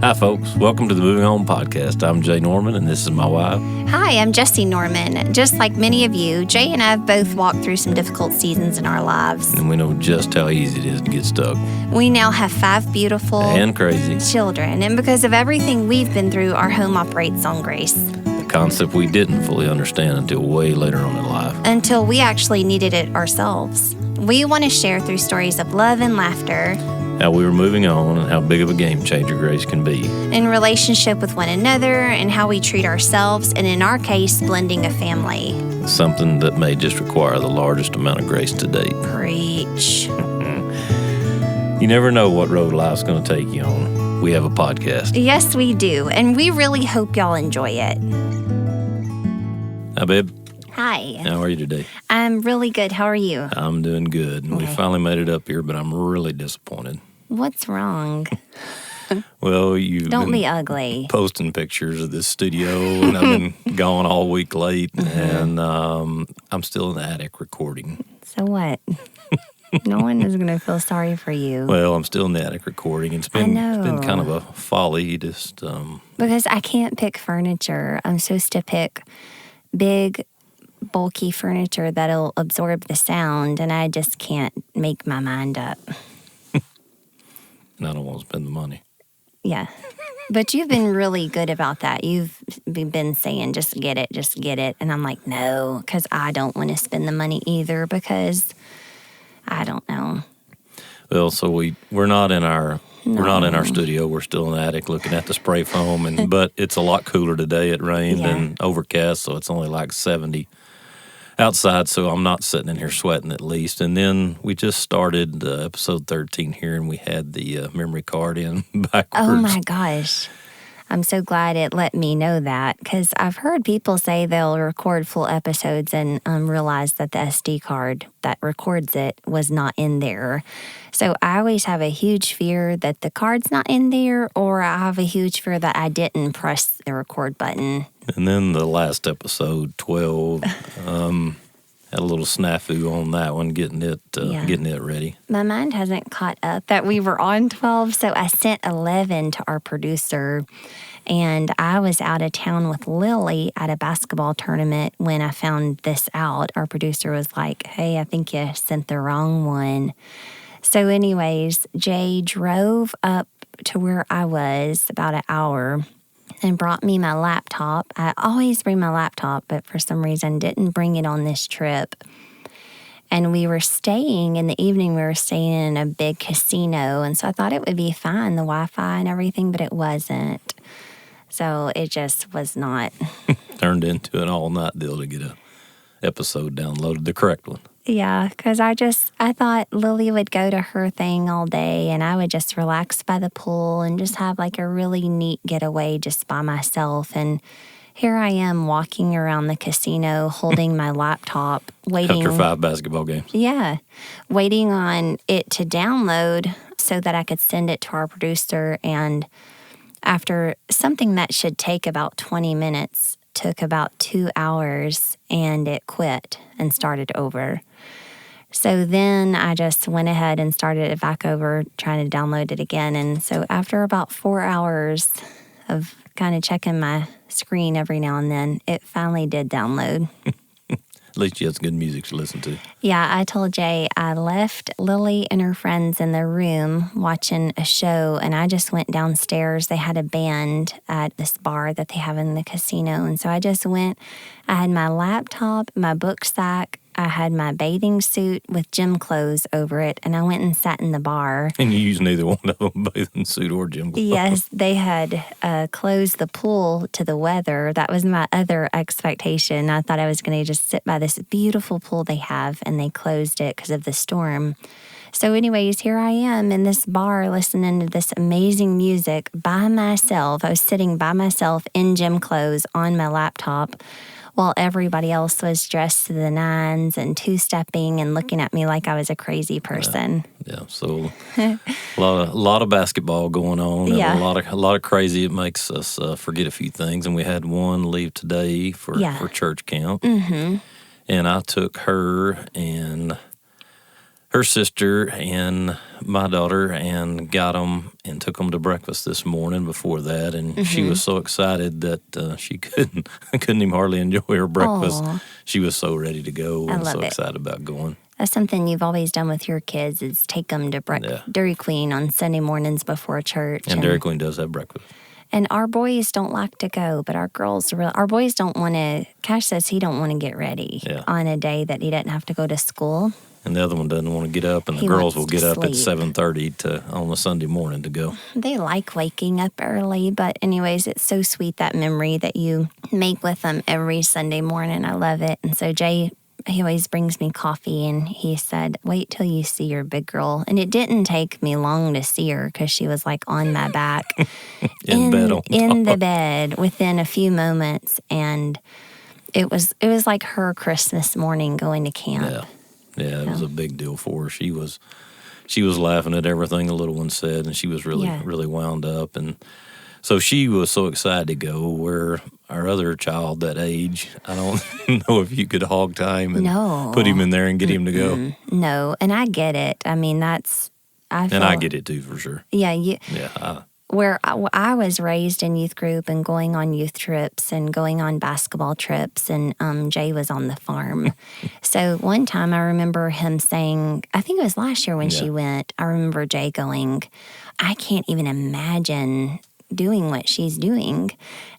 Hi, folks. Welcome to the Moving On Podcast. I'm Jay Norman, and this is my wife. Hi, I'm Jessie Norman. Just like many of you, Jay and I have both walked through some difficult seasons in our lives. And we know just how easy it is to get stuck. We now have 5 beautiful And crazy. children, and because of everything we've been through, our home operates on grace. A concept we didn't fully understand until way later on in life. Until we actually needed it ourselves. We want to share through stories of love and laughter, How we were moving on and how big of a game changer grace can be. in relationship with one another, and how we treat ourselves, and in our case, blending a family. Something that may just require the largest amount of grace to date. Preach. You never know what road life's going to take you on. We have a podcast. Yes, we do, and we really hope y'all enjoy it. Hi, babe. Hi. How are you today? I'm really good. How are you? I'm doing good. And we finally made it up here, but I'm really disappointed. What's wrong? Well, you've Don't been be ugly. posting pictures of this studio, and I've been gone all week late, and I'm still in the attic recording. So what? No one is going to feel sorry for you. Well, I'm still in the attic recording. It's been kind of a folly. Just Because I can't pick furniture. I'm supposed to pick big, bulky furniture that'll absorb the sound, and I just can't make my mind up. I don't want to spend the money. Yeah. But you've been really good about that. You've been saying, just get it. And I'm like, no, because I don't want to spend the money either, because I don't know. Well, so we're not in our studio. We're still in the attic looking at the spray foam, but it's a lot cooler today. It rained and overcast, so it's only like 70 outside. So I'm not sitting in here sweating at least. And then we just started episode 13 here, and we had the memory card in backwards. Oh my gosh. I'm so glad it let me know that, because I've heard people say they'll record full episodes and realize that the SD card that records it was not in there. So I always have a huge fear that the card's not in there, or I have a huge fear that I didn't press the record button. And then the last episode, 12, had a little snafu on that one, getting it ready. My mind hasn't caught up that we were on 12, so I sent 11 to our producer, and I was out of town with Lily at a basketball tournament when I found this out. Our producer was like, hey, I think you sent the wrong one. So anyways, Jay drove up to where I was about an hour and brought me my laptop. I always bring my laptop, but for some reason didn't bring it on this trip. And we were staying in the evening, we were staying in a big casino. And so I thought it would be fine, the Wi-Fi and everything, but it wasn't. So it just was not. Turned into an all-night deal to get a episode downloaded, the correct one. Yeah, because I thought Lily would go to her thing all day and I would just relax by the pool and just have like a really neat getaway just by myself. And here I am walking around the casino holding my laptop, waiting. After 5 basketball games. Yeah, waiting on it to download so that I could send it to our producer. And after something that should take about 20 minutes, took about 2 hours, and it quit and started over. So then I just went ahead and started it back over, trying to download it again. And so after about 4 hours of kind of checking my screen every now and then, it finally did download. At least you had some good music to listen to. Yeah, I told Jay I left Lily and her friends in the room watching a show, and I just went downstairs. They had a band at this bar that they have in the casino, and so I just went. I had my laptop, my book sack, I had my bathing suit with gym clothes over it, and I went and sat in the bar. And you used neither one of them, bathing suit or gym clothes. Yes, they had closed the pool to the weather. That was my other expectation. I thought I was going to just sit by this beautiful pool they have, and they closed it because of the storm. So anyways, here I am in this bar listening to this amazing music by myself. I was sitting by myself in gym clothes on my laptop, while everybody else was dressed to the nines and two-stepping and looking at me like I was a crazy person. Yeah, so a lot of basketball going on. And Yeah. a lot of crazy. It makes us forget a few things. And we had one leave today for church camp. Mm-hmm. And I took her and her sister and my daughter and got them and took them to breakfast this morning before that. And she was so excited that she couldn't even hardly enjoy her breakfast. Aw. She was so ready to go I and love so it. excited about going. That's something you've always done with your kids is take them to Yeah. Dairy Queen on Sunday mornings before church. And Dairy Queen does have breakfast. And our boys don't like to go, but our boys don't want to. Cash says he don't want to get ready on a day that he doesn't have to go to school. And the other one doesn't want to get up, and the He girls wants will to get up at sleep. 7:30 on a Sunday morning to go. They like waking up early, but anyways, it's so sweet, that memory that you make with them every Sunday morning. I love it. And so Jay, he always brings me coffee, and he said, wait till you see your big girl. And it didn't take me long to see her because she was like on my back In bed on in the top. bed within a few moments. And it was like her Christmas morning going to camp. Yeah, it was a big deal for her. She was laughing at everything the little one said, and she was really wound up. And so she was so excited to go, where our other child that age, I don't know if you could hog tie him and put him in there and get him to go. No, and I get it. I mean, I get it too, for sure. Yeah, Yeah, where I was raised in youth group and going on youth trips and going on basketball trips, and Jay was on the farm. So one time I remember him saying, I think it was last year when she went, I remember Jay going, I can't even imagine doing what she's doing.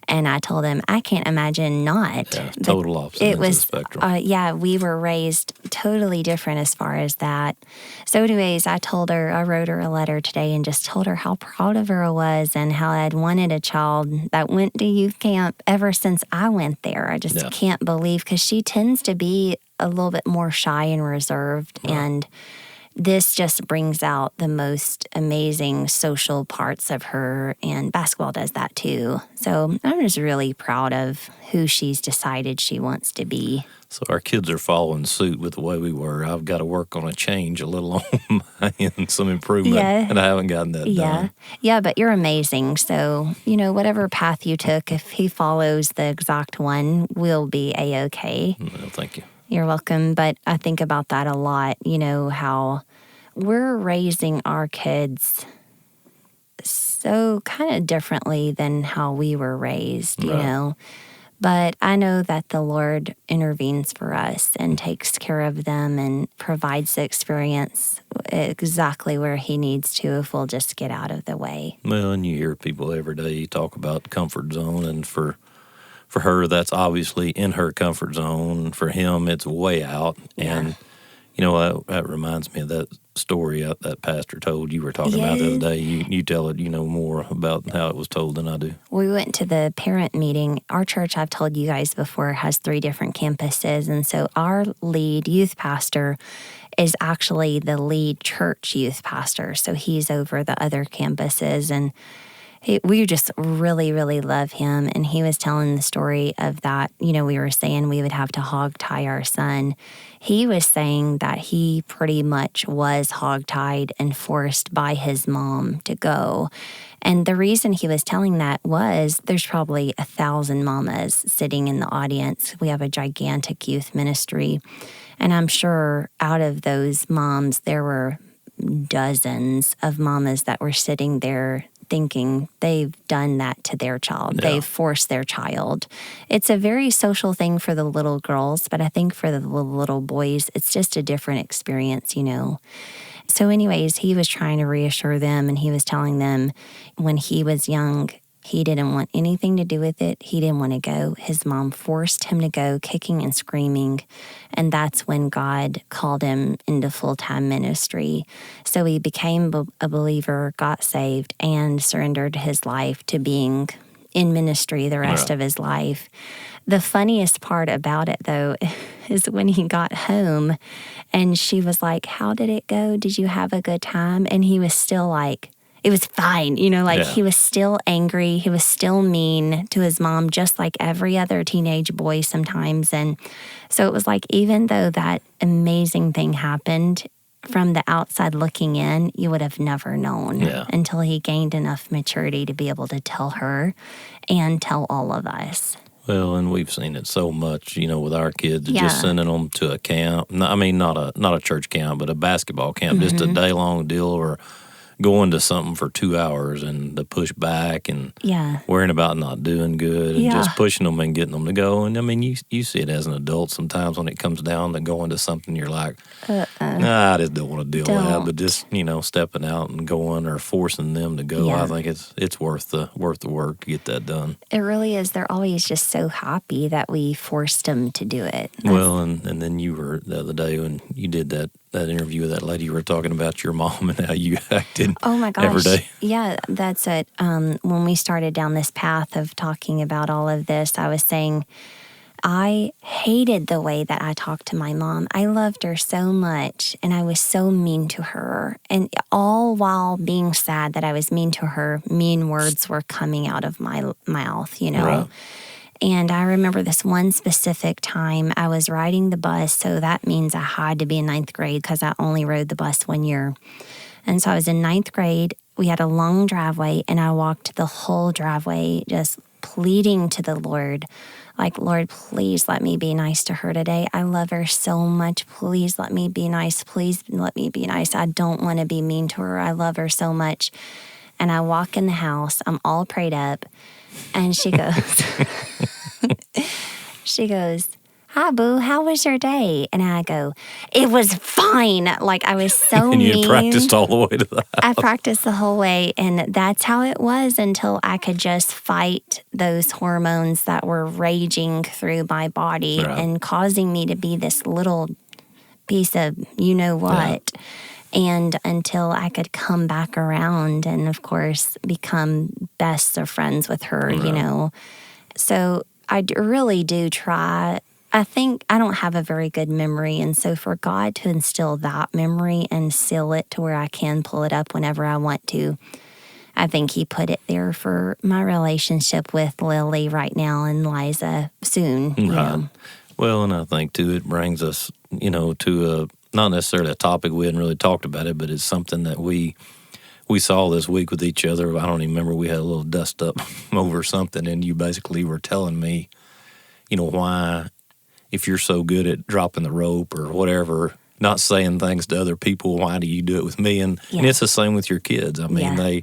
And I told him, I can't imagine not. Yeah, total opposite It ends of the was, spectrum. we were raised totally different as far as that. So anyways, I wrote her a letter today and just told her how proud of her I was and how I'd wanted a child that went to youth camp ever since I went there. I just can't believe, because she tends to be a little bit more shy and reserved. And this just brings out the most amazing social parts of her, and basketball does that too. So I'm just really proud of who she's decided she wants to be. So our kids are following suit with the way we were. I've got to work on a change a little on my end, some improvement, and I haven't gotten that done. Yeah, but you're amazing. So, whatever path you took, if he follows the exact one, we'll be A-okay. Well, thank you. You're welcome. But I think about that a lot, how we're raising our kids so kind of differently than how we were raised, you know. But I know that the Lord intervenes for us and takes care of them and provides the experience exactly where He needs to if we'll just get out of the way. Well, and you hear people every day talk about comfort zone, and for her, that's obviously in her comfort zone. For him, it's way out. And, that reminds me of that story that pastor told you were talking about the other day. You tell it, more about how it was told than I do. We went to the parent meeting. Our church, I've told you guys before, has 3 different campuses. And so our lead youth pastor is actually the lead church youth pastor. So he's over the other campuses. And we just really, really love him. And he was telling the story of that, we were saying we would have to hog tie our son. He was saying that he pretty much was hog-tied and forced by his mom to go. And the reason he was telling that was there's probably 1,000 mamas sitting in the audience. We have a gigantic youth ministry. And I'm sure out of those moms, there were dozens of mamas that were sitting there thinking they've done that to their child. Yeah. They've forced their child. It's a very social thing for the little girls, but I think for the little boys, it's just a different experience, So anyways, he was trying to reassure them, and he was telling them when he was young, he didn't want anything to do with it. He didn't want to go. His mom forced him to go, kicking and screaming. And that's when God called him into full-time ministry. So he became a believer, got saved, and surrendered his life to being in ministry the rest of his life. The funniest part about it, though, is when he got home and she was like, "How did it go? Did you have a good time?" And he was still like, it was fine, he was still angry. He was still mean to his mom, just like every other teenage boy sometimes. And so it was like, even though that amazing thing happened, from the outside looking in, you would have never known until he gained enough maturity to be able to tell her and tell all of us. Well, and we've seen it so much, with our kids, Yeah. just sending them to a camp. I mean, not a church camp, but a basketball camp, just a day long deal, or going to something for 2 hours and the push back and Yeah. worrying about not doing good and Yeah. just pushing them and getting them to go. And I mean, you see it as an adult sometimes when it comes down to going to something, you're like, nah, I just don't want to deal with that. But just stepping out and going or forcing them to go, Yeah. I think it's worth the work to get that done. It really is. They're always just so happy that we forced them to do it. Well, and then you were the other day when you did that interview with that lady, you were talking about your mom and how you acted Oh my gosh. every day. Yeah, that's it. When we started down this path of talking about all of this, I was saying I hated the way that I talked to my mom. I loved her so much and I was so mean to her. And all while being sad that I was mean to her, mean words were coming out of my mouth, Right. And I remember this one specific time I was riding the bus. So that means I had to be in ninth grade because I only rode the bus 1 year. And so I was in ninth grade. We had a long driveway and I walked the whole driveway just pleading to the Lord, like, Lord, please let me be nice to her today. I love her so much. Please let me be nice. Please let me be nice. I don't want to be mean to her. I love her so much. And I walk in the house. I'm all prayed up. And she goes, hi, Boo, how was your day? And I go, it was fine. Like, I was so And mean. you practiced all the way to that. I practiced the whole way. And that's how it was until I could just fight those hormones that were raging through my body Right. and causing me to be this little piece of you-know-what. And until I could come back around and, of course, become best of friends with her, So I really do try. I think I don't have a very good memory. And so for God to instill that memory and seal it to where I can pull it up whenever I want to, I think He put it there for my relationship with Lily right now and Liza soon. You Right. know. Well, and I think, too, it brings us, to not necessarily a topic we hadn't really talked about it, but it's something that we saw this week with each other. I don't even remember. We had a little dust up over something, and you basically were telling me, why, if you're so good at dropping the rope or whatever, not saying things to other people, why do you do it with me? And it's the same with your kids. I mean,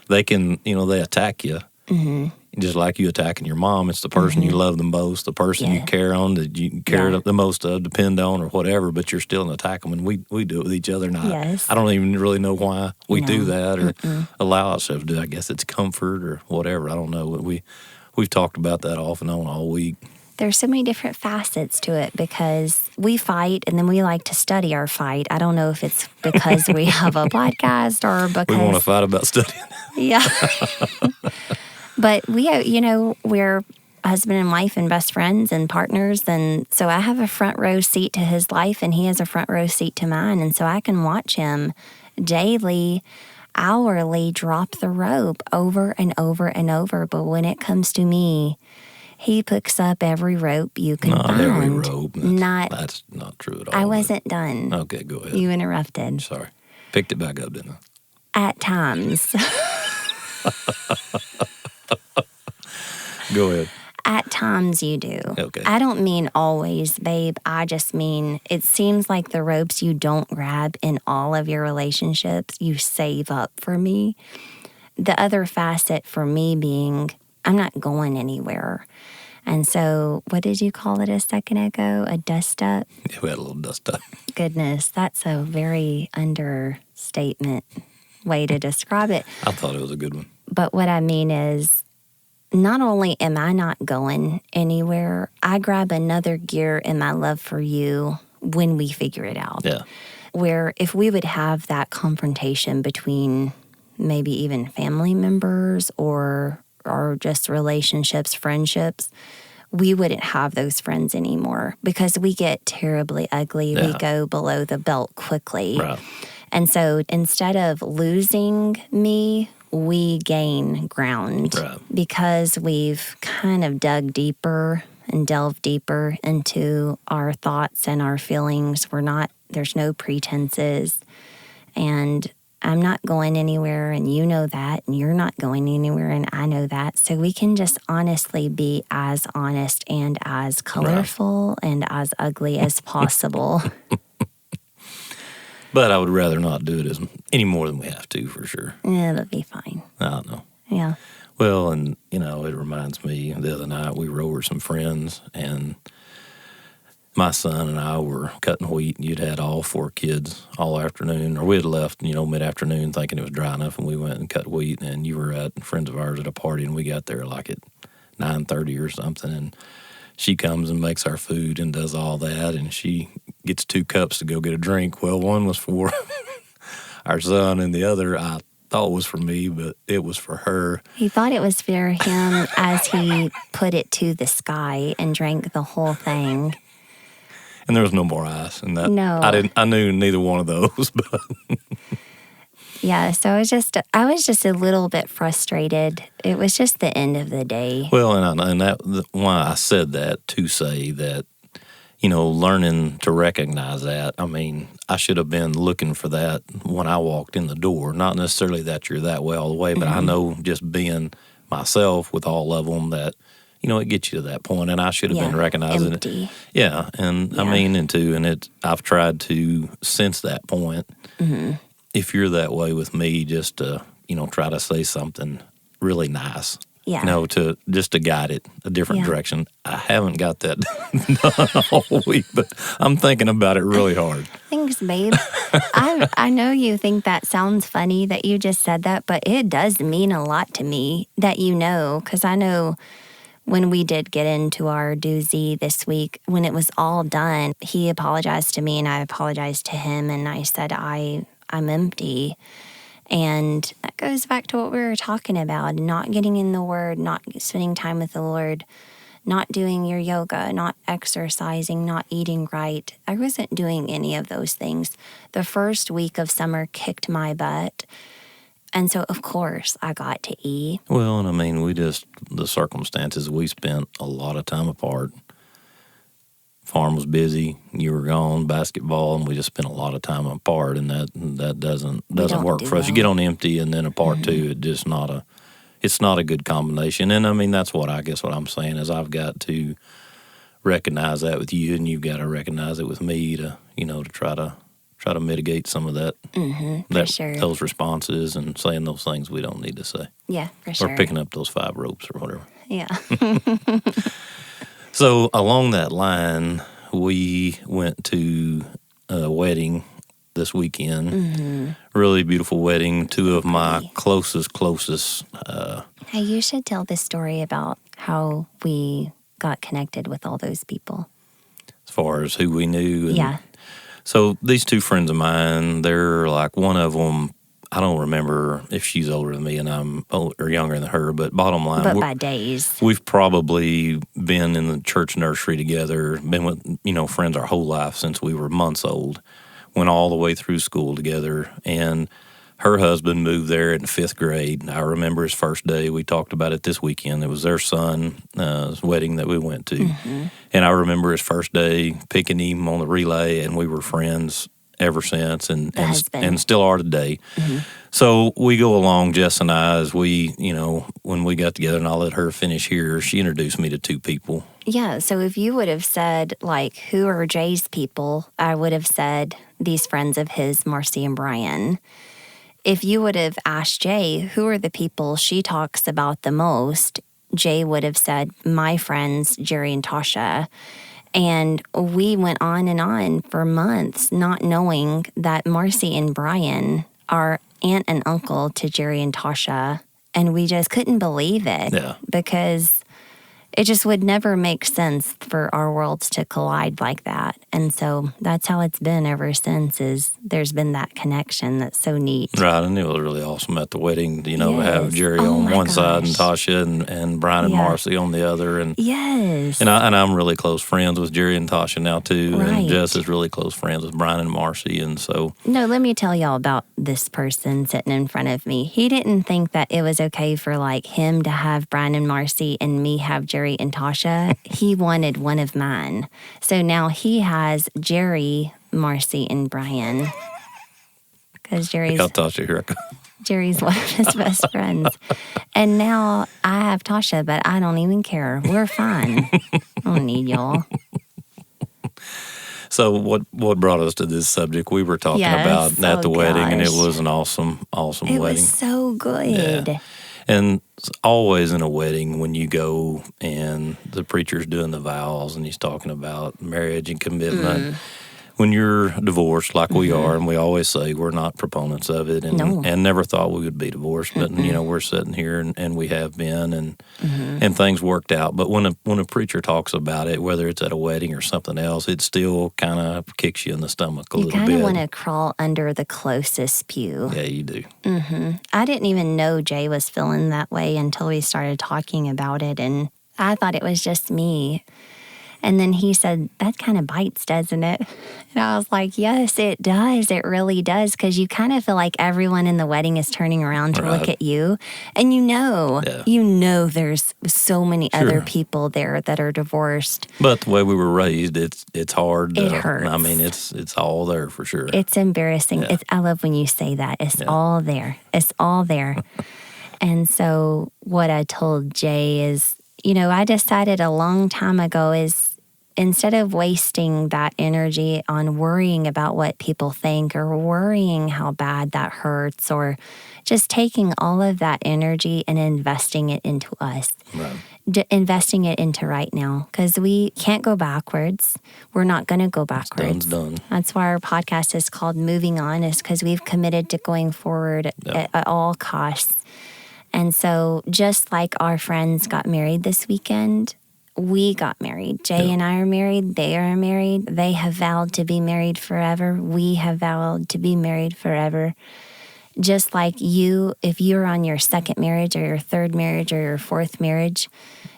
they can, they attack you. Mm-hmm. Just like you attacking your mom, it's the person you love the most, the person you care on, that you care the most of, depend on, or whatever. But you're still an attack them, and we do it with each other. And I don't even really know why we do that or allow ourselves to do. I guess it's comfort or whatever. I don't know. We've talked about that off and on all week. There's so many different facets to it because we fight and then we like to study our fight. I don't know if it's because we have a podcast or because we want to fight about studying. Yeah. But we're husband and wife and best friends and partners. And so I have a front row seat to his life and he has a front row seat to mine. And so I can watch him daily, hourly drop the rope over and over and over. But when it comes to me, he picks up every rope you can find. Not every rope. That's not true at all. I wasn't done. Okay, go ahead. You interrupted. Sorry. Picked it back up, didn't I? At times. Go ahead. At times you do. Okay. I don't mean always, babe. I just mean it seems like the ropes you don't grab in all of your relationships, you save up for me. The other facet for me being I'm not going anywhere. And so, what did you call it a second ago? A dust up? Yeah, we had a little dust up. Goodness, that's a very understatement way to describe it. I thought it was a good one. But what I mean is, not only am I not going anywhere, I grab another gear in my love for you when we figure it out. Yeah. Where if we would have that confrontation between maybe even family members or just relationships, friendships, we wouldn't have those friends anymore because we get terribly ugly. Yeah. We go below the belt quickly. Right. And so instead of losing me, we gain ground because we've kind of dug deeper and delved deeper into our thoughts and our feelings. There's no pretenses. And I'm not going anywhere, and you know that, and you're not going anywhere, and I know that. So we can just honestly be as honest and as colorful and as ugly as possible. But I would rather not do it any more than we have to, for sure. Yeah, it'll be fine. I don't know. Yeah. Well, and, it reminds me, the other night we were over with some friends, and my son and I were cutting wheat. You'd had all 4 kids all afternoon, or we had left, mid-afternoon thinking it was dry enough, and we went and cut wheat, and you were at friends of ours at a party, and we got there like at 9:30 or something, and she comes and makes our food and does all that, and she gets 2 cups to go get a drink. Well, one was for our son, and the other I thought was for me, but it was for her. He thought it was for him as he put it to the sky and drank the whole thing. And there was no more ice, and that No. I knew neither one of those, but Yeah, so I was just a little bit frustrated. It was just the end of the day. well, why I said that to say that, learning to recognize that. I mean, I should have been looking for that when I walked in the door. Not necessarily that you're that way all the way, but I know just being myself with all of them that, it gets you to that point, and I should have been recognizing empty. it. Yeah, and Yeah. I mean, I've tried to, since that point, if you're that way with me, just to, try to say something really nice. Yeah. To guide it a different Yeah. direction. I haven't got that done all week, but I'm thinking about it really hard. Thanks, babe. I know you think that sounds funny that you just said that, but it does mean a lot to me that because I know when we did get into our doozy this week, when it was all done, he apologized to me and I apologized to him, and I said I'm empty. And that goes back to what we were talking about, not getting in the Word, not spending time with the Lord, not doing your yoga, not exercising, not eating right. I wasn't doing any of those things. The first week of summer kicked my butt. And so, of course, I got to eat. Well, and I mean, the circumstances, we spent a lot of time apart. Farm was busy, you were gone, basketball, and we just spent a lot of time apart, and that doesn't work for us. You get on empty and then apart too. It's not a good combination. And I mean, that's what I'm saying is I've got to recognize that with you, and you've got to recognize it with me to try to mitigate some of that, For sure. those responses and saying those things we don't need to say, Yeah, for sure. or picking up those 5 ropes or whatever. Yeah. So along that line, we went to a wedding this weekend. Really beautiful wedding. 2 of my closest. Hey, you should tell the story about how we got connected with all those people. As far as who we knew. And Yeah. So these 2 friends of mine, they're like, one of them, I don't remember if she's older than me and I'm or younger than her, but bottom line, But by days. we've probably been in the church nursery together, been with, friends our whole life since we were months old, went all the way through school together. And her husband moved there in 5th grade. I remember his first day. We talked about it this weekend. It was their son's wedding that we went to. And I remember his first day picking him on the relay, and we were friends ever since and still are today. So we go along, Jess and I, as we, when we got together, and I'll let her finish here, she introduced me to 2 people. Yeah, so if you would have said, who are Jay's people, I would have said these friends of his, Marcy and Brian. If you would have asked Jay, who are the people she talks about the most, Jay would have said, my friends, Jerry and Tasha. And we went on for months not knowing that Marcy and Brian are aunt and uncle to Jerry and Tasha. And we just couldn't believe it because it just would never make sense for our worlds to collide like that. And so that's how it's been ever since, is there's been that connection that's so neat. Right, and it was really awesome at the wedding, to Yes. have Jerry Oh on my one side and gosh. Tasha and Brian and Yeah. Marcy on the other. And Yes. and I'm really close friends with Jerry and Tasha now too. Right. And Jess is really close friends with Brian and Marcy. And so No, let me tell y'all about this person sitting in front of me. He didn't think that it was okay for him to have Brian and Marcy and me have Jerry and Tasha. He wanted one of mine. So now he has Jerry, Marcy, and Brian. because I'll Tasha here. Jerry's one of his best friends. And now I have Tasha, but I don't even care. We're fine. I don't need y'all. So what brought us to this subject? We were talking about at the wedding, and it was an awesome wedding. It was so good. Yeah. And always in a wedding, when you go and the preacher's doing the vows and he's talking about marriage and commitment, when you're divorced like we are, and we always say we're not proponents of it and never thought we would be divorced, but we're sitting here and we have been and things worked out. But when a preacher talks about it, whether it's at a wedding or something else, it still kind of kicks you in the stomach a little bit. You kind of want to crawl under the closest pew. Yeah, you do. I didn't even know Jay was feeling that way until we started talking about it, and I thought it was just me. And then he said, that kind of bites, doesn't it? And I was like, yes, it does. It really does. Because you kind of feel like everyone in the wedding is turning around to look at you. And you know there's so many other people there that are divorced. But the way we were raised, it's hard. It hurts. I mean, it's all there for sure. It's embarrassing. Yeah. I love when you say that. It's all there. It's all there. And so what I told Jay is, I decided a long time ago is instead of wasting that energy on worrying about what people think or worrying how bad that hurts or just taking all of that energy and investing it into us. Right. Investing it into right now, because we can't go backwards. We're not going to go backwards. It's done. That's why our podcast is called Moving On, is because we've committed to going forward at all costs. And so just like our friends got married this weekend, we got married. Jay and I are married. They are married. They have vowed to be married forever. We have vowed to be married forever. Just like you, if you're on your second marriage or your third marriage or your fourth marriage,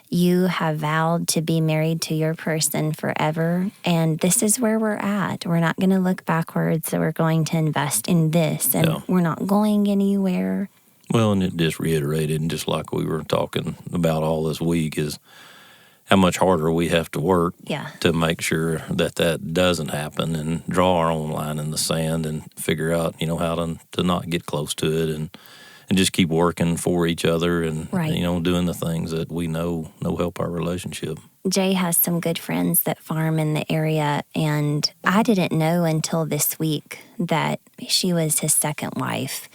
you have vowed to be married to your person forever. And this is where we're at. We're not going to look backwards. So we're going to invest in this. And we're not going anywhere. Well, and it just reiterated, and just like we were talking about all this week, is how much harder we have to work to make sure that doesn't happen, and draw our own line in the sand and figure out, how to not get close to it, and just keep working for each other and, doing the things that we know help our relationship. Jay has some good friends that farm in the area, and I didn't know until this week that she was his second wife.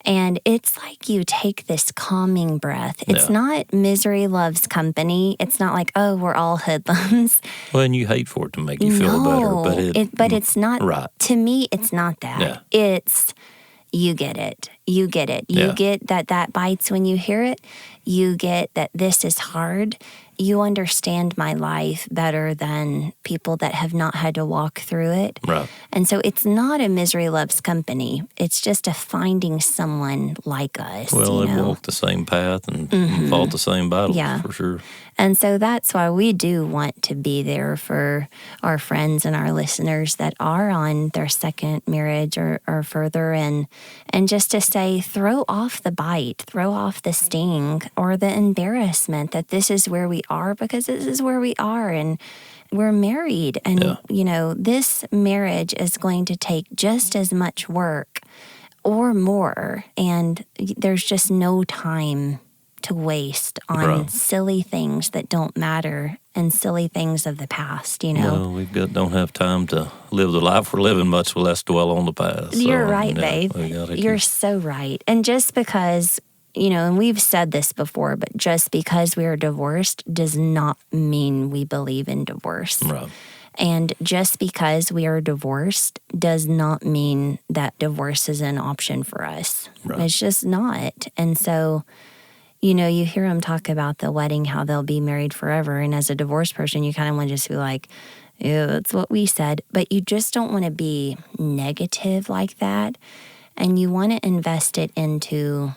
And it's like you take this calming breath. It's not misery loves company. It's not like, oh, we're all hoodlums. Well, and you hate for it to make you feel better. But it's not. Right. To me, it's not that. Yeah. It's, you get it. You get it. You get that bites when you hear it. You get that this is hard. You understand my life better than people that have not had to walk through it. Right. And so it's not a misery loves company. It's just a finding someone like us. Well, they walk the same path and fought the same battles, for sure. And so that's why we do want to be there for our friends and our listeners that are on their second marriage or further, and just to say, throw off the bite, throw off the sting or the embarrassment that this is where we are, because this is where we are, and we're married. And, this marriage is going to take just as much work or more, and there's just no time to waste on silly things that don't matter and silly things of the past, Well, we don't have time to live the life we're living, much less dwell on the past. You're right, babe. You're so right. And just because, and we've said this before, but just because we are divorced does not mean we believe in divorce. Right. And just because we are divorced does not mean that divorce is an option for us. Right. It's just not. And so, you hear them talk about the wedding, how they'll be married forever. And as a divorced person, you kind of want to just be like, yeah, that's what we said. But you just don't want to be negative like that. And you want to invest it into,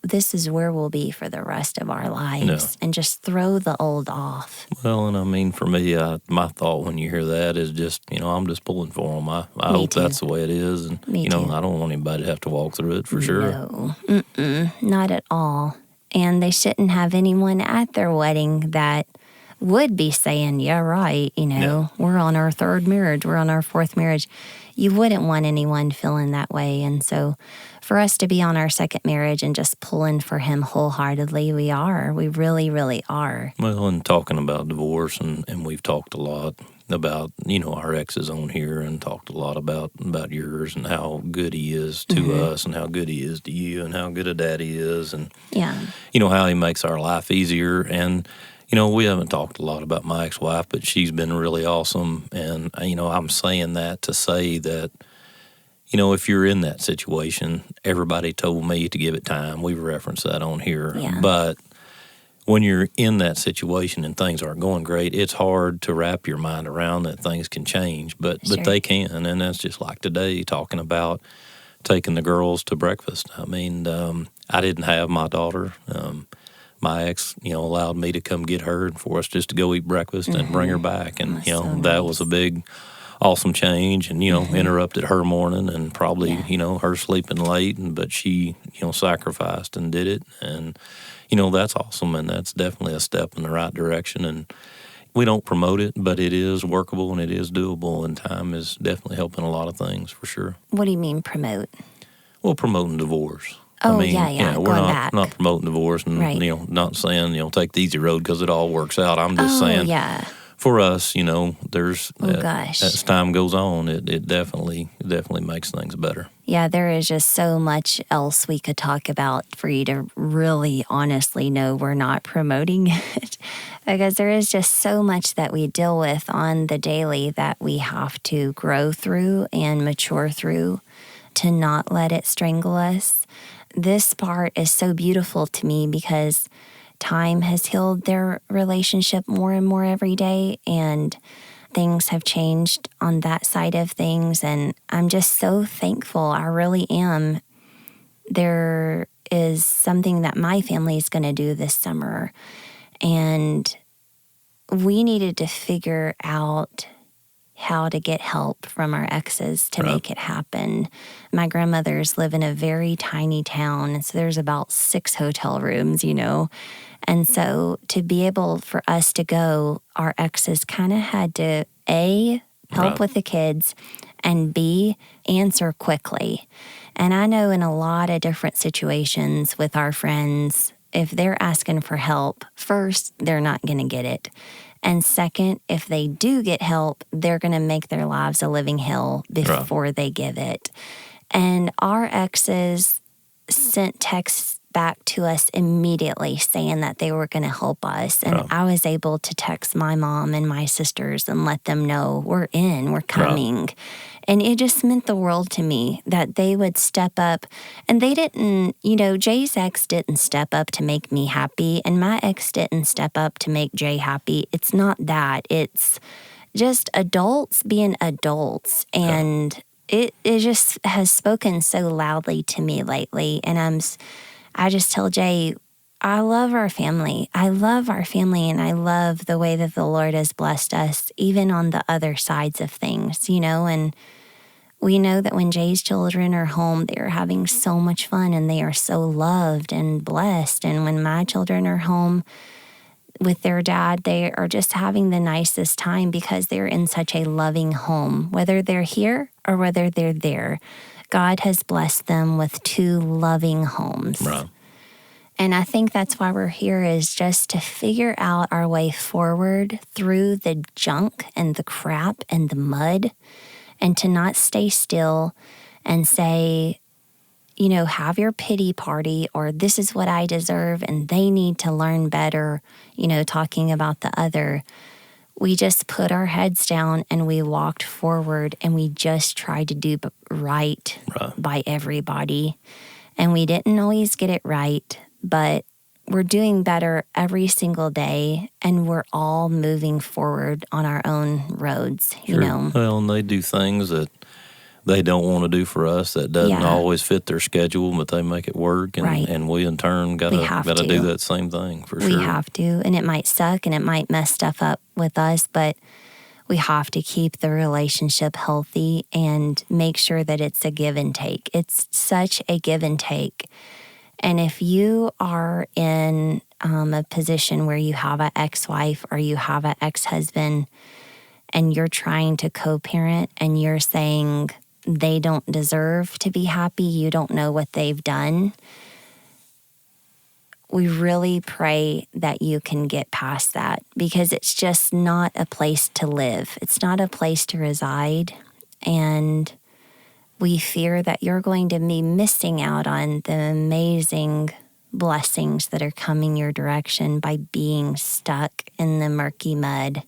this is where we'll be for the rest of our lives, and just throw the old off. Well, and I mean, for me, my thought when you hear that is just, I'm just pulling for them. I hope that's the way it is. And, I don't want anybody to have to walk through it for sure. No, not at all. And they shouldn't have anyone at their wedding that would be saying, yeah, right, we're on our third marriage, we're on our fourth marriage. You wouldn't want anyone feeling that way. And so for us to be on our second marriage and just pulling for him wholeheartedly, we really, really are. Well, and talking about divorce, and we've talked a lot about, our exes on here, and talked a lot about yours and how good he is to us and how good he is to you and how good a dad he is, and, how he makes our life easier. And, we haven't talked a lot about my ex-wife, but she's been really awesome. And, I'm saying that to say that, if you're in that situation, everybody told me to give it time. We've referenced that on here. Yeah. But when you're in that situation and things aren't going great, it's hard to wrap your mind around that things can change. But they can, and that's just like today, talking about taking the girls to breakfast. I mean, I didn't have my daughter. My ex, allowed me to come get her and for us just to go eat breakfast and bring her back. And, that was a big, awesome change, and, interrupted her morning and probably, her sleeping late, but she, sacrificed and did it. And, that's awesome, and that's definitely a step in the right direction. And we don't promote it, but it is workable and it is doable, and time is definitely helping a lot of things for sure. What do you mean promote? Well, promoting divorce. Oh, I mean, yeah. We're not promoting divorce, and right. Not saying take the easy road because it all works out. I'm just saying, for us, there's as time goes on, it definitely makes things better. Yeah, there is just so much else we could talk about for you to really honestly know we're not promoting it, because there is just so much that we deal with on the daily that we have to grow through and mature through to not let it strangle us. This part is so beautiful to me because time has healed their relationship more and more every day, and things have changed on that side of things. And I'm just so thankful. I really am. There is something that my family is going to do this summer, and we needed to figure out how to get help from our exes to make it happen. My grandmothers live in a very tiny town, and so there's about 6 hotel rooms, And so to be able for us to go, our exes kind of had to, A, help with the kids, and B, answer quickly. And I know in a lot of different situations with our friends, if they're asking for help, first, they're not going to get it. And second, if they do get help, they're going to make their lives a living hell before they give it. And our exes sent texts back to us immediately saying that they were going to help us. And I was able to text my mom and my sisters and let them know we're coming. And it just meant the world to me that they would step up. And they didn't, Jay's ex didn't step up to make me happy, and my ex didn't step up to make Jay happy. It's not that. It's just adults being adults. And it just has spoken so loudly to me lately. And I just tell Jay, I love our family. I love our family, and I love the way that the Lord has blessed us, even on the other sides of things, and we know that when Jay's children are home, they are having so much fun and they are so loved and blessed. And when my children are home with their dad, they are just having the nicest time because they're in such a loving home, whether they're here or whether they're there. God has blessed them with 2 loving homes. Right. And I think that's why we're here, is just to figure out our way forward through the junk and the crap and the mud, and to not stay still and say, have your pity party, or this is what I deserve and they need to learn better, talking about the other. We just put our heads down and we walked forward, and we just tried to do right by everybody. And we didn't always get it right, but we're doing better every single day, and we're all moving forward on our own roads, Well, and they do things that they don't want to do for us that doesn't always fit their schedule, but they make it work, and we in turn got to do that same thing for sure. We have to, and it might suck and it might mess stuff up with us, but we have to keep the relationship healthy and make sure that it's a give and take. It's such a give and take. And if you are in a position where you have an ex-wife or you have an ex-husband and you're trying to co-parent and you're saying they don't deserve to be happy, you don't know what they've done, we really pray that you can get past that, because it's just not a place to live. It's not a place to reside. And we fear that you're going to be missing out on the amazing blessings that are coming your direction by being stuck in the murky mud.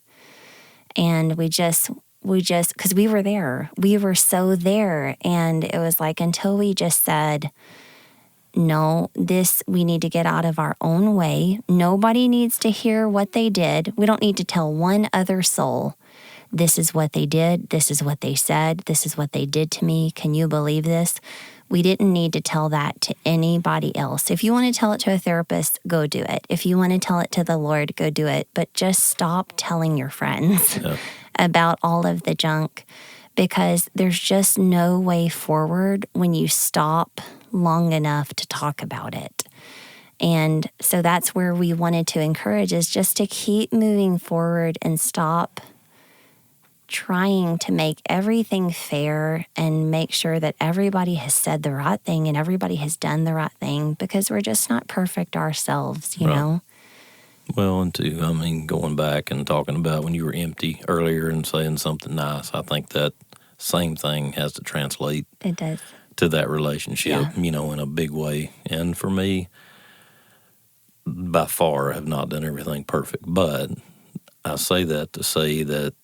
And we just, because we were there, we were so there. And it was like, until we just said, no, we need to get out of our own way. Nobody needs to hear what they did. We don't need to tell one other soul, this is what they did, this is what they said, this is what they did to me. Can you believe this? We didn't need to tell that to anybody else. If you want to tell it to a therapist, go do it. If you want to tell it to the Lord, go do it. But just stop telling your friends about all of the junk, because there's just no way forward when you stop long enough to talk about it. And so that's where we wanted to encourage, is just to keep moving forward and stop trying to make everything fair and make sure that everybody has said the right thing and everybody has done the right thing, because we're just not perfect ourselves, you know? Well, and going back and talking about when you were empty earlier and saying something nice, I think that same thing has to translate. It does. To that relationship, in a big way. And for me, by far, I have not done everything perfect. But I say that to say that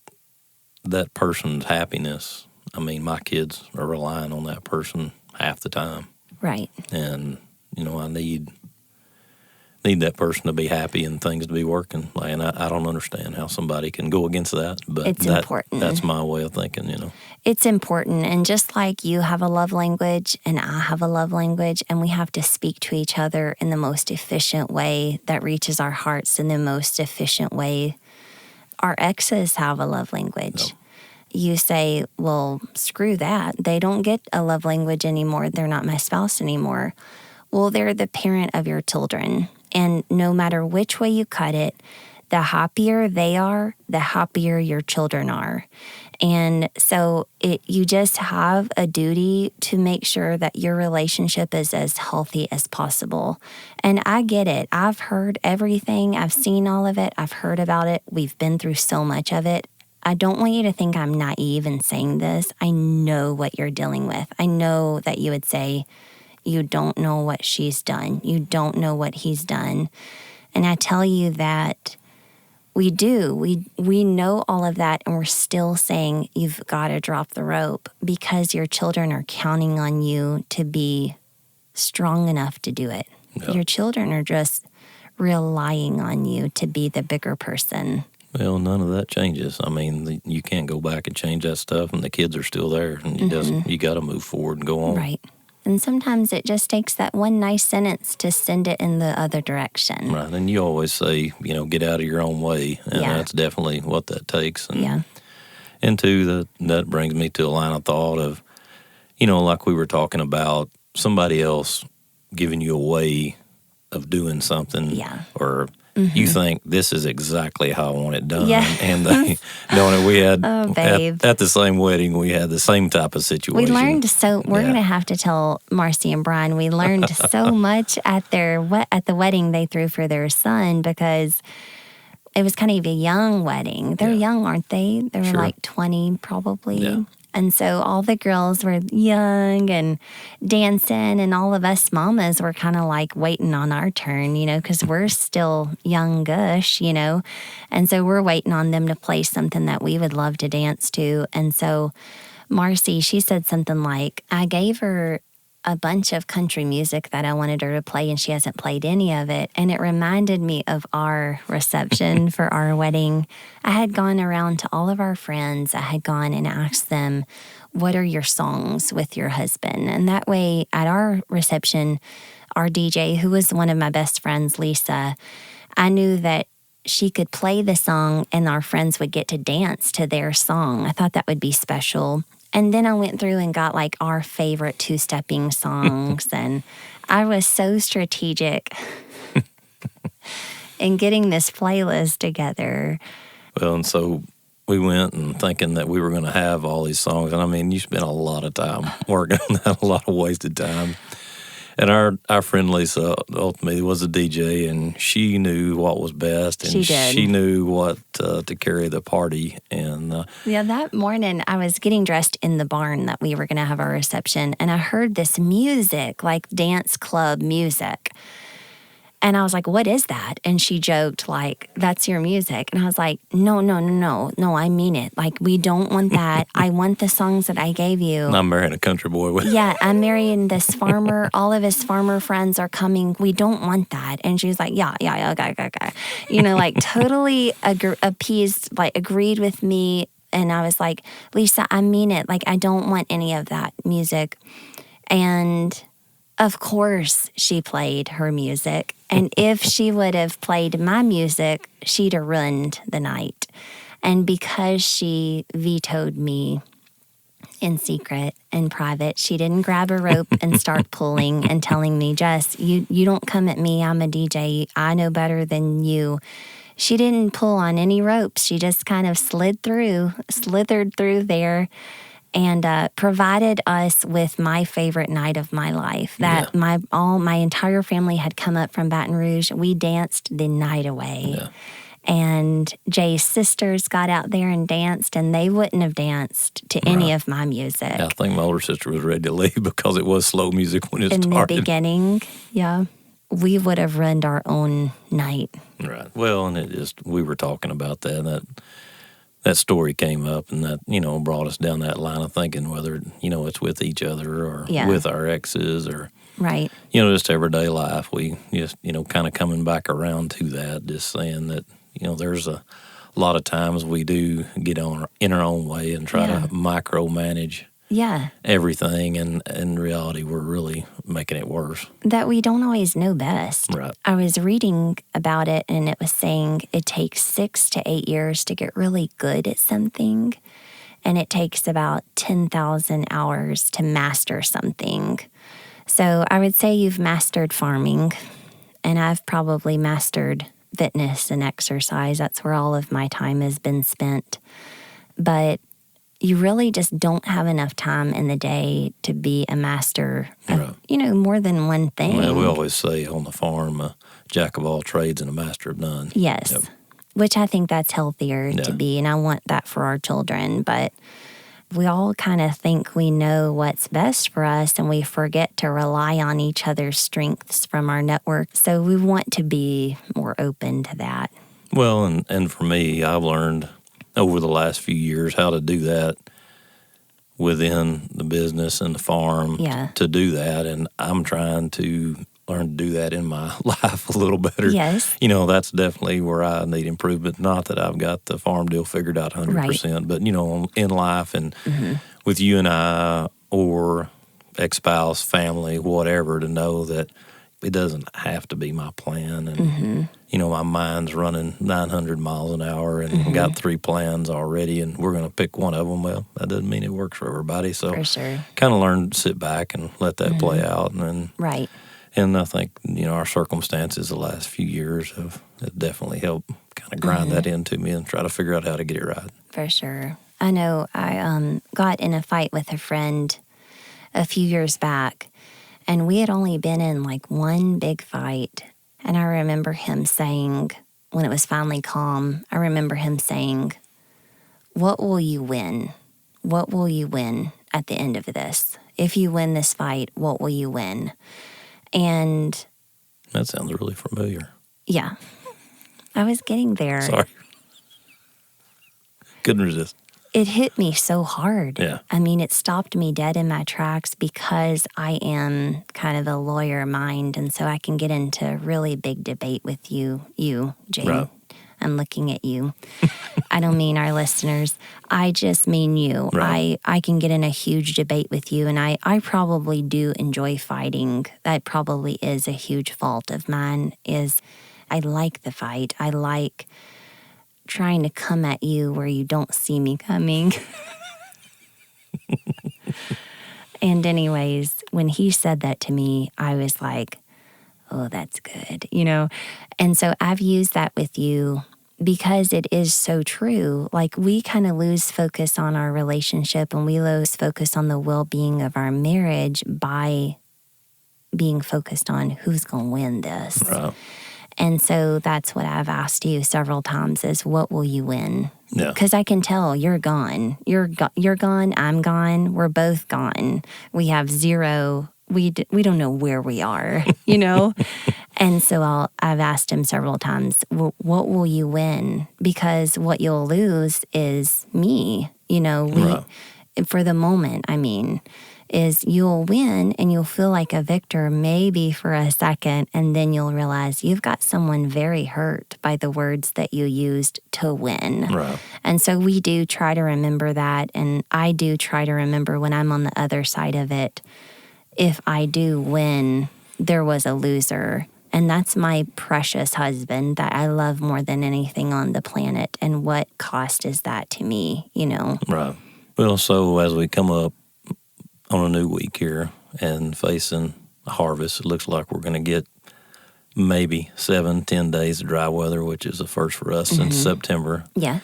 that person's happiness, my kids are relying on that person half the time. Right. And, I need that person to be happy and things to be working. And I don't understand how somebody can go against that. But it's important. That's my way of thinking, It's important. And just like you have a love language and I have a love language, and we have to speak to each other in the most efficient way that reaches our hearts in the most efficient way. Our exes have a love language. Yep. You say, well, screw that. They don't get a love language anymore. They're not my spouse anymore. Well, they're the parent of your children. And no matter which way you cut it, the happier they are, the happier your children are. And so you just have a duty to make sure that your relationship is as healthy as possible. And I get it. I've heard everything. I've seen all of it. I've heard about it. We've been through so much of it. I don't want you to think I'm naive in saying this. I know what you're dealing with. I know that you would say, you don't know what she's done. You don't know what he's done. And I tell you that we do. We know all of that, and we're still saying you've got to drop the rope, because your children are counting on you to be strong enough to do it. Yep. Your children are just relying on you to be the bigger person. Well, none of that changes. You can't go back and change that stuff, and the kids are still there, and you got to move forward and go on. Right. And sometimes it just takes that one nice sentence to send it in the other direction. Right. And you always say, get out of your own way. And that's definitely what that takes. And, and two, that brings me to a line of thought of, like we were talking about, somebody else giving you a way of doing something. Yeah. Or you think, this is exactly how I want it done. Yeah. And they don't. We had, at the same wedding, we had the same type of situation. We learned we're going to have to tell Marcy and Brian, we learned so much at the wedding they threw for their son, because it was kind of a young wedding. They're young, aren't they? They were like 20 probably. Yeah. And so all the girls were young and dancing, and all of us mamas were kind of like waiting on our turn, because we're still young-ish, And so we're waiting on them to play something that we would love to dance to. And so Marcy, she said something like, I gave her a bunch of country music that I wanted her to play, and she hasn't played any of it. And it reminded me of our reception for our wedding. I had gone around to all of our friends. I had gone and asked them, what are your songs with your husband? And that way, at our reception, our DJ, who was one of my best friends, Lisa, I knew that she could play the song and our friends would get to dance to their song. I thought that would be special. And then I went through and got like our favorite two-stepping songs. And I was so strategic in getting this playlist together. Well, and so we went and thinking that we were going to have all these songs. And I mean, you spent a lot of time working on that, a lot of wasted time. And our friend Lisa ultimately was a DJ, and she knew what was best, and She did. she knew what to carry the party. And Yeah, that morning I was getting dressed in the barn that we were going to have our reception, and I heard this music, like dance club music. And I was like, what is that? And she joked, like, that's your music. And I was like, no, I mean it. Like, we don't want that. I want the songs that I gave you. I'm marrying a country boy with. Yeah, I'm marrying this farmer. All of his farmer friends are coming. We don't want that. And she was like, yeah, okay. You know, like totally appeased, like agreed with me. And I was like, Lisa, I mean it. Like, I don't want any of that music. And of course, she played her music. And if she would have played my music, she'd have ruined the night. And because she vetoed me in secret and private, she didn't grab a rope and start pulling and telling me, Jess, you don't come at me. I'm a DJ. I know better than you. She didn't pull on any ropes. She just kind of slithered through there, and provided us with my favorite night of my life. That my entire family had come up from Baton Rouge. We danced the night away. Yeah. And Jay's sisters got out there and danced, and they wouldn't have danced to any of my music. Yeah, I think my older sister was ready to leave because it was slow music when it In started. the beginning, yeah. We would have ruined our own night. Right. Well, and we were talking about that story came up, and that, brought us down that line of thinking whether, it's with each other or with our exes or, Right. Just everyday life. We just, kind of coming back around to that, just saying that, there's a lot of times we do get in our own way and try to micromanage Yeah. everything, and in reality, we're really making it worse. That we don't always know best. Right. I was reading about it, and it was saying it takes 6 to 8 years to get really good at something, and it takes about 10,000 hours to master something. So I would say you've mastered farming, and I've probably mastered fitness and exercise. That's where all of my time has been spent. But you really just don't have enough time in the day to be a master of, more than one thing. Well, we always say on the farm, a jack of all trades and a master of none. Yes, Yep. which I think that's healthier to be, and I want that for our children. But we all kind of think we know what's best for us, and we forget to rely on each other's strengths from our network. So we want to be more open to that. Well, and for me, I've learned over the last few years how to do that within the business and the farm to do that. And I'm trying to learn to do that in my life a little better. Yes. That's definitely where I need improvement. Not that I've got the farm deal figured out 100%, but, in life and with you and I or ex-spouse, family, whatever, to know that it doesn't have to be my plan. And, my mind's running 900 miles an hour and got 3 plans already, and we're going to pick one of them. Well, that doesn't mean it works for everybody. So For sure. kind of learn to sit back and let that play out. And then, Right. and I think, our circumstances the last few years have definitely helped kind of grind that into me and try to figure out how to get it right. For sure. I know I got in a fight with a friend a few years back, and we had only been in like one big fight. And I remember him saying, when it was finally calm, I remember him saying, what will you win? What will you win at the end of this? If you win this fight, what will you win? And That sounds really familiar. yeah, I was getting there. Sorry. Couldn't resist. It hit me so hard. Yeah. I mean, it stopped me dead in my tracks because I am kind of a lawyer mind, and so I can get into really big debate with you, Jay. Right. I'm looking at you. I don't mean our listeners. I just mean you. Right. I can get in a huge debate with you, and I probably do enjoy fighting. That probably is a huge fault of mine, is I like the fight. I like trying to come at you where you don't see me coming. And anyways, when he said that to me, I was like, oh, that's good, And so I've used that with you because it is so true. Like we kind of lose focus on our relationship and we lose focus on the well-being of our marriage by being focused on who's going to win this. Right. And so that's what I've asked you several times is what will you win? Yeah. Because I can tell you're gone. You're gone. I'm gone. We're both gone. We have zero. We don't know where we are, And so I've asked him several times, well, what will you win? Because what you'll lose is me. Right. For the moment, is you'll win and you'll feel like a victor maybe for a second, and then you'll realize you've got someone very hurt by the words that you used to win. Right. And so we do try to remember that, and I do try to remember when I'm on the other side of it, if I do win, there was a loser. And that's my precious husband that I love more than anything on the planet. And what cost is that to me, Right. Well, so as we come up on a new week here and facing a harvest, it looks like we're going to get maybe 7-10 days of dry weather, which is the first for us since September. Yeah.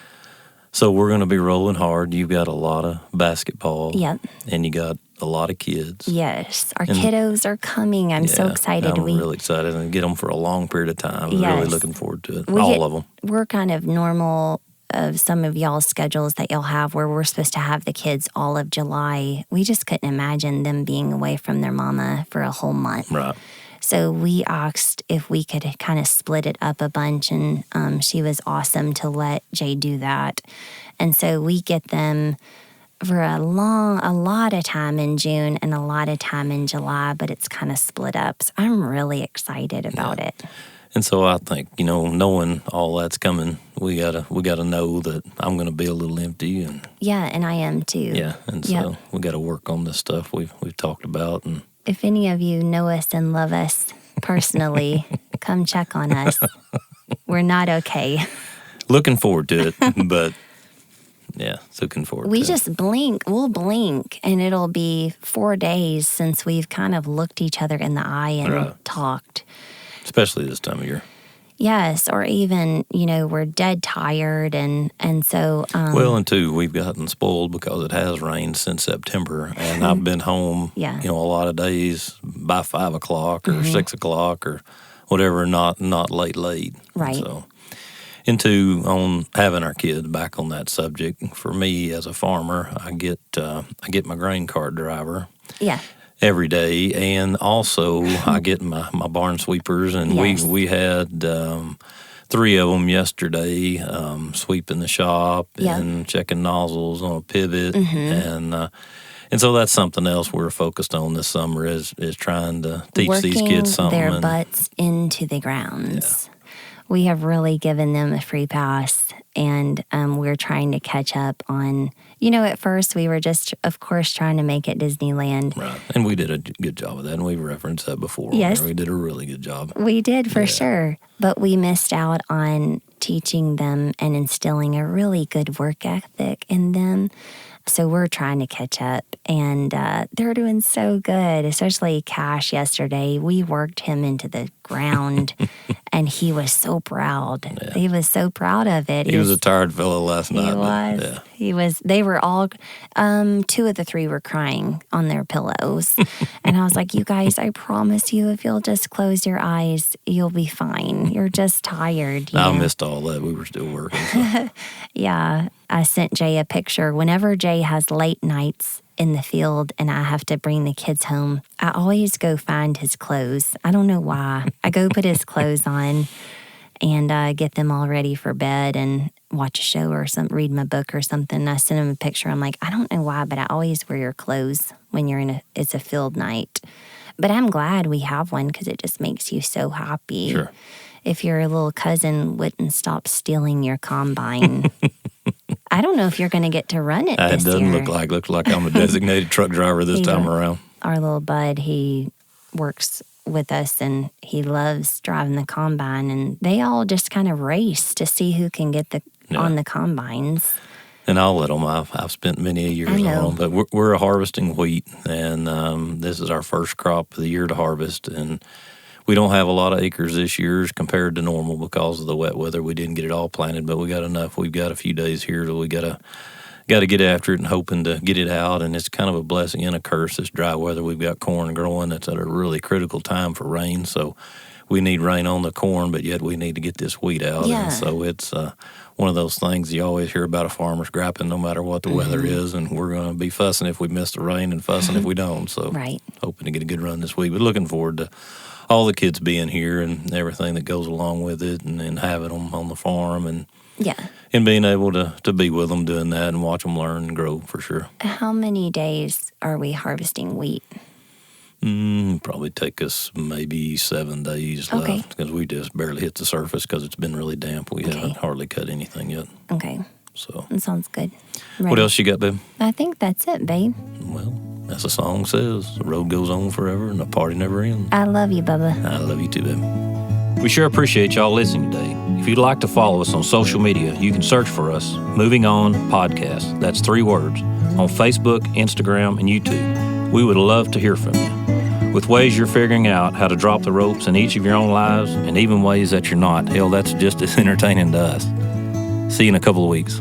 So we're going to be rolling hard. You've got a lot of basketball. Yep. And you got a lot of kids. Yes. Our kiddos are coming. I'm so excited. I'm really excited and get them for a long period of time. I'm really looking forward to it. All of them. We're kind of normal of some of y'all's schedules that y'all have where we're supposed to have the kids all of July. We just couldn't imagine them being away from their mama for a whole month. Right. So we asked if we could kind of split it up a bunch, and she was awesome to let Jay do that. And so we get them for a lot of time in June and a lot of time in July, but it's kind of split up. So I'm really excited about it. And so I think, knowing all that's coming, we gotta know that I'm gonna be a little empty, and and I am too. Yeah, and so we got to work on this stuff we've talked about. And if any of you know us and love us personally, come check on us. We're not okay. Looking forward to it, but looking forward. We to just blink. We'll blink, and it'll be 4 days since we've kind of looked each other in the eye and talked. Especially this time of year. Yes, or even, we're dead tired, and so... well, and two, we've gotten spoiled because it has rained since September, and I've been home, a lot of days by 5 o'clock or 6 o'clock or whatever, not late. Right. So, and two, on having our kids back on that subject, for me as a farmer, I get my grain cart driver. Yeah. Every day, and also I get my barn sweepers, and we had 3 of them yesterday, sweeping the shop and checking nozzles on a pivot, and so that's something else we're focused on this summer is trying to teach these kids something. Working their butts into the grounds. Yeah. We have really given them a free pass, and we're trying to catch up on. At first we were just, of course, trying to make it Disneyland. Right. And we did a good job of that, and we've referenced that before. Yes. We did a really good job. We did, for sure. But we missed out on teaching them and instilling a really good work ethic in them. So we're trying to catch up, and they're doing so good, especially Cash yesterday. We worked him into the ground, and he was so proud. Yeah. He was so proud of it. He was a tired fellow last night. He was. Yeah. He was. They were all, 2 of the 3 were crying on their pillows. And I was like, you guys, I promise you, if you'll just close your eyes, you'll be fine. You're just tired. I missed all that. We were still working. So. Yeah. I sent Jay a picture. Whenever Jay has late nights in the field and I have to bring the kids home, I always go find his clothes. I don't know why. I go put his clothes on and get them all ready for bed and watch a show or read my book or something. I send him a picture. I'm like, I don't know why, but I always wear your clothes when it's a field night. But I'm glad we have one because it just makes you so happy. Sure. If your little cousin wouldn't stop stealing your combine. I don't know if you're going to get to run it this year. It doesn't look like I'm a designated truck driver this time around. Our little bud, he works with us and he loves driving the combine, and they all just kind of race to see who can get on the combines. And I'll let them. I've spent many a years I on know. them, but we're harvesting wheat, and this is our first crop of the year to harvest. And we don't have a lot of acres this year compared to normal because of the wet weather. We didn't get it all planted, but we got enough. We've got a few days here that we got to get after it and hoping to get it out. And it's kind of a blessing and a curse, this dry weather. We've got corn growing that's at a really critical time for rain, so we need rain on the corn, but yet we need to get this wheat out. Yeah. And so it's one of those things you always hear about a farmer's griping no matter what the weather is, and we're going to be fussing if we miss the rain and fussing if we don't. So Right. hoping to get a good run this week, but looking forward to all the kids being here and everything that goes along with it, and having them on the farm and Yeah. being able to be with them doing that and watch them learn and grow for sure. How many days are we harvesting wheat? Probably take us maybe 7 days Okay. left because we just barely hit the surface because it's been really damp. We Okay. haven't hardly cut anything yet. Okay. So, That sounds good. what Ready? else you got, babe? I think that's it, babe. Well, as the song says, the road goes on forever and the party never ends. I love you, Bubba. I love you too, babe. We sure appreciate y'all listening today. If you'd like to follow us on social media, you can search for us, Moving On Podcast. That's 3 words, on Facebook, Instagram, and YouTube. We would love to hear from you. With ways you're figuring out how to drop the ropes in each of your own lives, and even ways that you're not, hell, that's just as entertaining to us. See you in a couple of weeks.